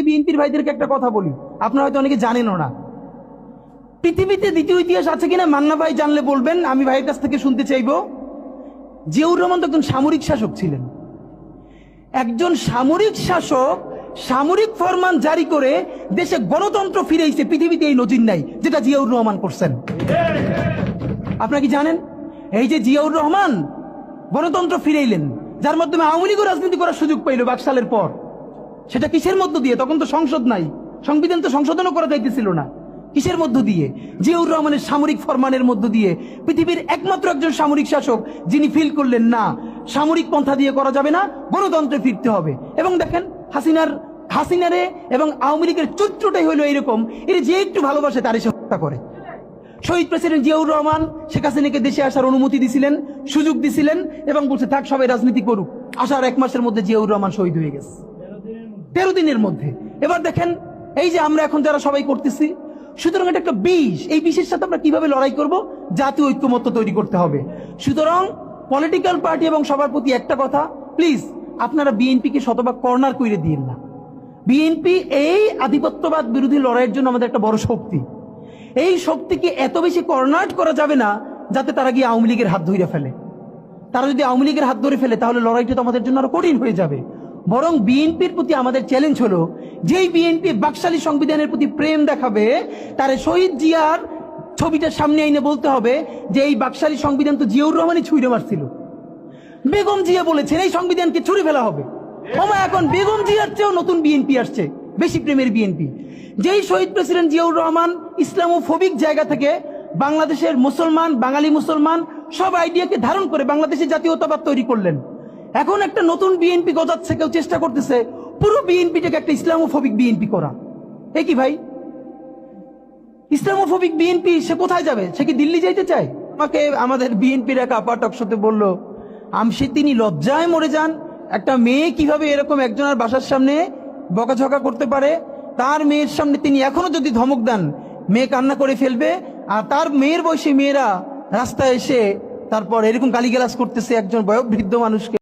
বিএনপির ভাইদেরকে একটা কথা বলি, আপনারা হয়তো অনেকে জানেনও না। পৃথিবীতে দ্বিতীয় ইতিহাস আছে কিনা মান্না ভাই জানলে বলবেন, আমি ভাইয়ের কাছ থেকে শুনতে চাইব। জিয়াউর রহমান তো একজন সামরিক শাসক ছিলেন। একজন সামরিক শাসক সামরিক ফরমান জারি করে দেশে গণতন্ত্র ফিরেছে, পৃথিবীতে এই নজির নাই যেটা জিয়াউর রহমান করছেন। আপনারা কি জানেন এই যে জিয়াউর রহমান গণতন্ত্র ফিরাইলেন, যার মাধ্যমে আওয়ামী লীগও রাজনীতি করার সুযোগ পাইল বাকশালের পর? সেটা কিসের মধ্য দিয়ে? তখন তো সংসদ নাই, সংবিধান তো সংশোধনও করা যাইতেছিল না। কিসের মধ্য দিয়ে? জিয়াউর রহমানের সামরিক ফরমানের মধ্য দিয়ে। পৃথিবীর একমাত্র একজন সামরিক শাসক যিনি ফিল করলেন না সামরিক পন্থা দিয়ে করা যাবে না, গণতন্ত্রে ফিরতে হবে। এবং দেখেন হাসিনারে এবং আওয়ামী লীগের চরিত্রটাই হলো এইরকম, এর যে একটু ভালোবাসে তারই সে হত্যা করে। শহীদ প্রেসিডেন্ট জিয়াউর রহমান শেখ হাসিনাকে দেশে আসার অনুমতি দিছিলেন, সুযোগ দিছিলেন এবং বলছে থাক সবাই রাজনীতি করুক। আসার 1 মাসের মধ্যে জিয়াউর রহমান শহীদ হয়ে গেছে, 13 দিনের মধ্যে। এবার দেখেন এই যে আমরা এখন যারা সবাই করতেছি, সুতরাং এটা একটা বিষ। এই বিষের সাথে আমরা কিভাবে লড়াই করব? জাতীয় ঐক্যমত্য তৈরি করতে হবে। সুতরাং পলিটিক্যাল পার্টি এবং সবার প্রতি একটা কথা, প্লিজ আপনারা বিএনপিকে শতভাগ কর্নার করে দিন না। বিএনপি এই আধিপত্যবাদ বিরোধী লড়াইয়ের জন্য আমাদের একটা বড় শক্তি। এই শক্তিকে এত বেশি কর্নার করা যাবে না যাতে তারা গিয়ে আওয়ামী লীগের হাত ধরে ফেলে। তারা যদি আওয়ামী লীগের হাত ধরে ফেলে তাহলে লড়াইটা তো আমাদের জন্য আরো কঠিন হয়ে যাবে। বরং বিএনপির প্রতি আমাদের চ্যালেঞ্জ হলো, যেই বিএনপি বাকশালী সংবিধানের প্রতি প্রেম দেখাবে তারে শহীদ জিয়ার ছবিটা সামনে এনে বলতে হবে যে এই বাকশালী সংবিধান তো জিয়াউর রহমানই ছুঁড়ে মারছিল। বেগম জিয়া বলেছেন এই সংবিধানকে ছুঁড়ে ফেলা হবে। এখন বেগম জিয়ার চেয়েও নতুন বিএনপি আসছে, বেশি প্রেমের বিএনপি। যেই শহীদ প্রেসিডেন্ট জিয়াউর রহমান ইসলামোফোবিক জায়গা থেকে বাংলাদেশের মুসলমান, বাঙালি মুসলমান সব আইডিয়াকে ধারণ করে বাংলাদেশের জাতীয়তাবাদ তৈরি করলেন। এখন একটা নতুন বিএনপি গজাচ্ছে, কেউ চেষ্টা করতেছে পুরো বিএনপিটাকে একটা ইসলামোফোবিক বিএনপি করা। এ কি ভাই? ইসলামোফোবিক বিএনপি সে কোথায় যাবে? সে কি দিল্লি যাইতে চায়? আমাকে আমাদের বিএনপির এক আপা টকশোতে বলল, তিনি লজ্জায় মরে যান। একটা মেয়ে কিভাবে এরকম একজনের বাসার সামনে বকাঝকা করতে পারে? তার মেয়ের সামনে তিনি এখনো যদি ধমক দেন, মেয়ে কান্না করে ফেলবে। আর তার মেয়ের বয়সী মেয়েরা রাস্তায় এসে তারপর এরকম গালিগালাজ করতেছে একজন বয়োবৃদ্ধ মানুষকে।